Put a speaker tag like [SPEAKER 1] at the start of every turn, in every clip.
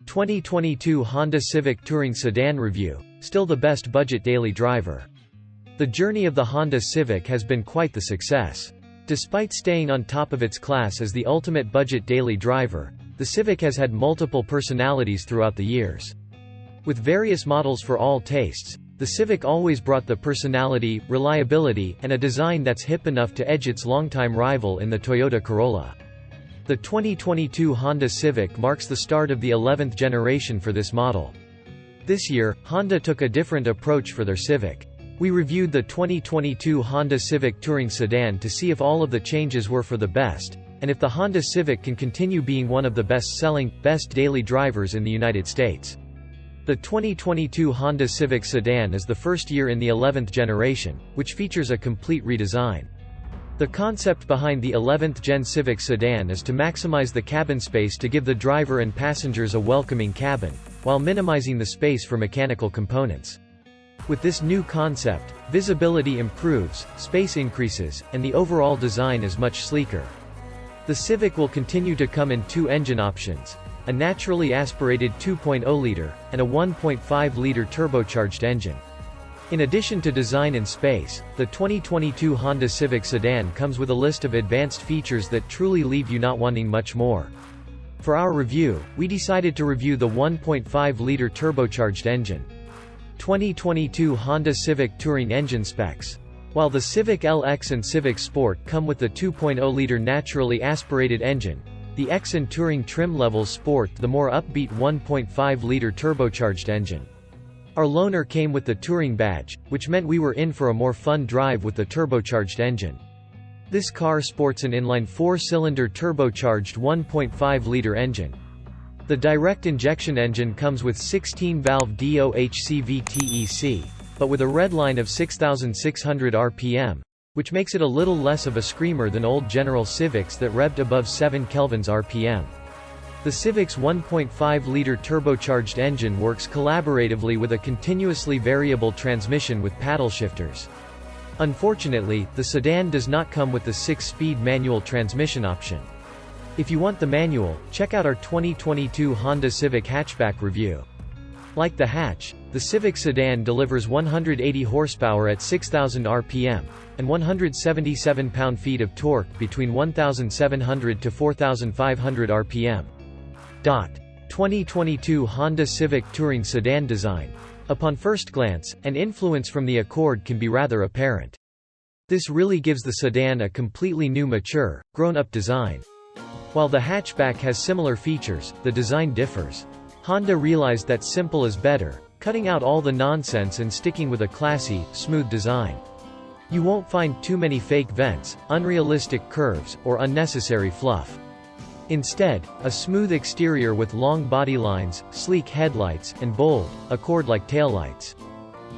[SPEAKER 1] 2022 Honda Civic Touring Sedan Review, still the best budget daily driver. The journey of the Honda Civic has been quite the success. Despite staying on top of its class as the ultimate budget daily driver, the Civic has had multiple personalities throughout the years. With various models for all tastes, the Civic always brought the personality, reliability, and a design that's hip enough to edge its longtime rival in the Toyota Corolla. The 2022 Honda Civic marks the start of the 11th generation for this model. This year, Honda took a different approach for their Civic. We reviewed the 2022 Honda Civic Touring Sedan to see if all of the changes were for the best, and if the Honda Civic can continue being one of the best-selling, best daily drivers in the United States. The 2022 Honda Civic Sedan is the first year in the 11th generation, which features a complete redesign. The concept behind the 11th Gen Civic Sedan is to maximize the cabin space to give the driver and passengers a welcoming cabin, while minimizing the space for mechanical components. With this new concept, visibility improves, space increases, and the overall design is much sleeker. The Civic will continue to come in two engine options, a naturally aspirated 2.0-liter, and a 1.5-liter turbocharged engine. In addition to design and space, the 2022 Honda Civic Sedan comes with a list of advanced features that truly leave you not wanting much more. For our review, we decided to review the 1.5-liter turbocharged engine. 2022 Honda Civic Touring Engine specs. While the Civic LX and Civic Sport come with the 2.0-liter naturally aspirated engine, the X and Touring trim levels sport the more upbeat 1.5-liter turbocharged engine. Our loaner came with the Touring badge, which meant we were in for a more fun drive with the turbocharged engine. This car sports an inline 4-cylinder turbocharged 1.5-liter engine. The direct injection engine comes with 16-valve DOHC-VTEC, but with a redline of 6,600 RPM, which makes it a little less of a screamer than old General Civics that revved above 7 kelvins RPM. The Civic's 1.5-liter turbocharged engine works collaboratively with a continuously variable transmission with paddle shifters. Unfortunately, the sedan does not come with the 6-speed manual transmission option. If you want the manual, check out our 2022 Honda Civic hatchback review. Like the hatch, the Civic sedan delivers 180 horsepower at 6,000 RPM, and 177 pound-feet of torque between 1,700 to 4,500 RPM. 2022 Honda Civic Touring Sedan design. Upon first glance, an influence from the Accord can be rather apparent. This really gives the sedan a completely new mature, grown-up design. While the hatchback has similar features, the design differs. Honda realized that simple is better, cutting out all the nonsense and sticking with a classy, smooth design. You won't find too many fake vents, unrealistic curves, or unnecessary fluff. Instead, a smooth exterior with long body lines, sleek headlights, and bold, Accord-like taillights.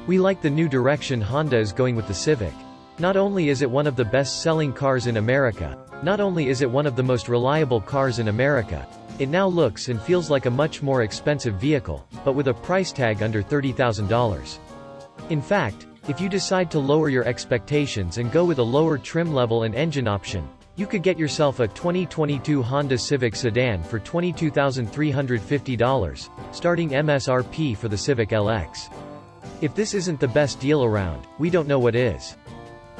[SPEAKER 1] We like the new direction Honda is going with the Civic. Not only is it one of the best-selling cars in America, not only is it one of the most reliable cars in America, it now looks and feels like a much more expensive vehicle, but with a price tag under $30,000. In fact, if you decide to lower your expectations and go with a lower trim level and engine option, you could get yourself a 2022 Honda Civic Sedan for $22,350, starting MSRP for the Civic LX. If this isn't the best deal around, we don't know what is.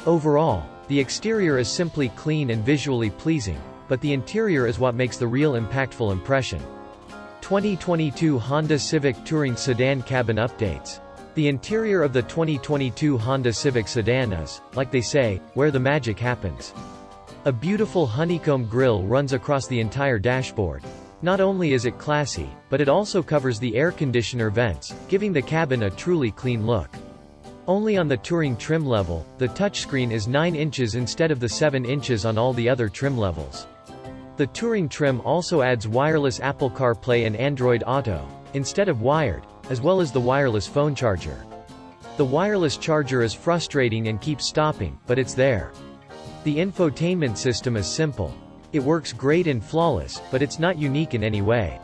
[SPEAKER 1] Overall, the exterior is simply clean and visually pleasing, but the interior is what makes the real impactful impression. 2022 Honda Civic Touring Sedan cabin updates. The interior of the 2022 Honda Civic Sedan is, like they say, where the magic happens. A beautiful honeycomb grille runs across the entire dashboard. Not only is it classy, but it also covers the air conditioner vents, giving the cabin a truly clean look. Only on the Touring trim level, the touchscreen is 9 inches instead of the 7 inches on all the other trim levels. The Touring trim also adds wireless Apple CarPlay and Android Auto, instead of wired, as well as the wireless phone charger. The wireless charger is frustrating and keeps stopping, but it's there. The infotainment system is simple. It works great and flawless, but it's not unique in any way.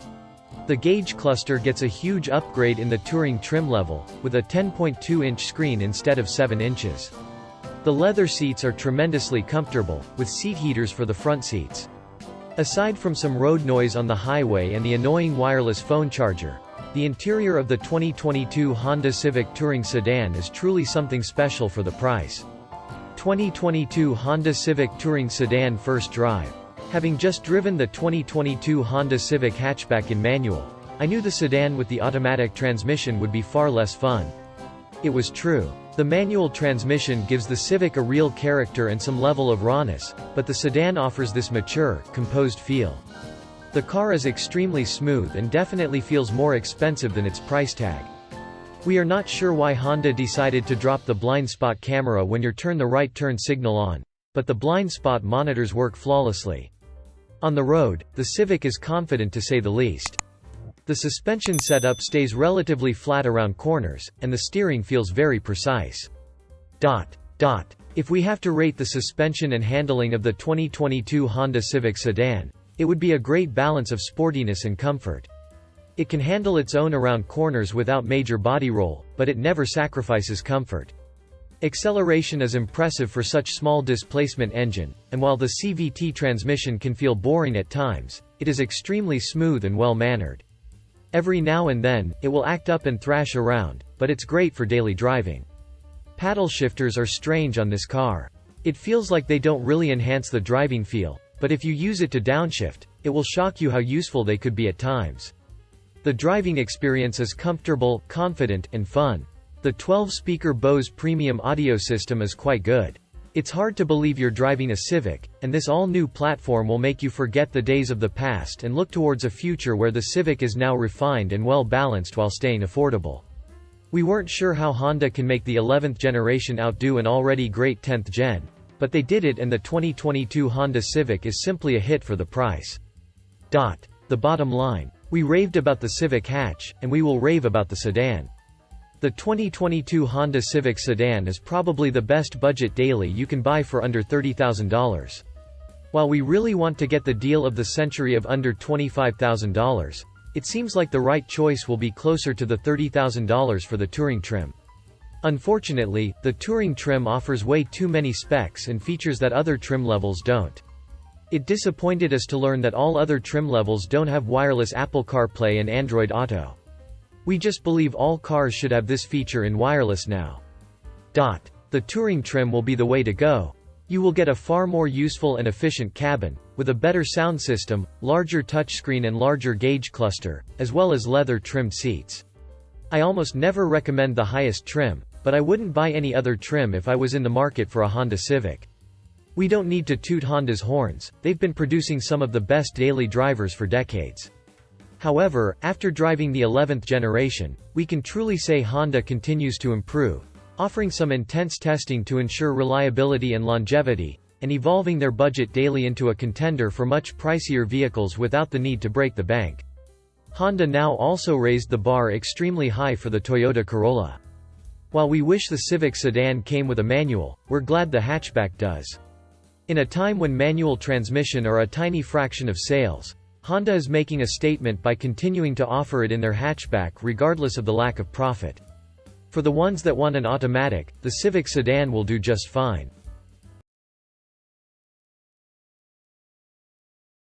[SPEAKER 1] The gauge cluster gets a huge upgrade in the Touring trim level, with a 10.2-inch screen instead of 7 inches. The leather seats are tremendously comfortable, with seat heaters for the front seats. Aside from some road noise on the highway and the annoying wireless phone charger, the interior of the 2022 Honda Civic Touring Sedan is truly something special for the price. 2022 Honda Civic Touring Sedan First Drive. Having just driven the 2022 Honda Civic hatchback in manual, I knew the sedan with the automatic transmission would be far less fun. It was true. The manual transmission gives the Civic a real character and some level of rawness, but the sedan offers this mature, composed feel. The car is extremely smooth and definitely feels more expensive than its price tag. We are not sure why Honda decided to drop the blind spot camera when you turn the right turn signal on, but the blind spot monitors work flawlessly. On the road, the Civic is confident to say the least. The suspension setup stays relatively flat around corners, and the steering feels very precise. If we have to rate the suspension and handling of the 2022 Honda Civic sedan, it would be a great balance of sportiness and comfort. It can handle its own around corners without major body roll, but it never sacrifices comfort. Acceleration is impressive for such small displacement engine, and while the CVT transmission can feel boring at times, it is extremely smooth and well-mannered. Every now and then, it will act up and thrash around, but it's great for daily driving. Paddle shifters are strange on this car. It feels like they don't really enhance the driving feel, but if you use it to downshift, it will shock you how useful they could be at times. The driving experience is comfortable, confident, and fun. The 12-speaker Bose premium audio system is quite good. It's hard to believe you're driving a Civic, and this all-new platform will make you forget the days of the past and look towards a future where the Civic is now refined and well-balanced while staying affordable. We weren't sure how Honda can make the 11th generation outdo an already great 10th gen, but they did it, and the 2022 Honda Civic is simply a hit for the price. The bottom line. We raved about the Civic hatch, and we will rave about the sedan. The 2022 Honda Civic Sedan is probably the best budget daily you can buy for under $30,000. While we really want to get the deal of the century of under $25,000, it seems like the right choice will be closer to the $30,000 for the Touring trim. Unfortunately, the Touring trim offers way too many specs and features that other trim levels don't. It disappointed us to learn that all other trim levels don't have wireless Apple CarPlay and Android Auto. We just believe all cars should have this feature in wireless now. The Touring trim will be the way to go. You will get a far more useful and efficient cabin, with a better sound system, larger touchscreen and larger gauge cluster, as well as leather-trimmed seats. I almost never recommend the highest trim, but I wouldn't buy any other trim if I was in the market for a Honda Civic. We don't need to toot Honda's horns, they've been producing some of the best daily drivers for decades. However, after driving the 11th generation, we can truly say Honda continues to improve, offering some intense testing to ensure reliability and longevity, and evolving their budget daily into a contender for much pricier vehicles without the need to break the bank. Honda now also raised the bar extremely high for the Toyota Corolla. While we wish the Civic sedan came with a manual, we're glad the hatchback does. In a time when manual transmission are a tiny fraction of sales, Honda is making a statement by continuing to offer it in their hatchback regardless of the lack of profit. For the ones that want an automatic, the Civic sedan will do just fine.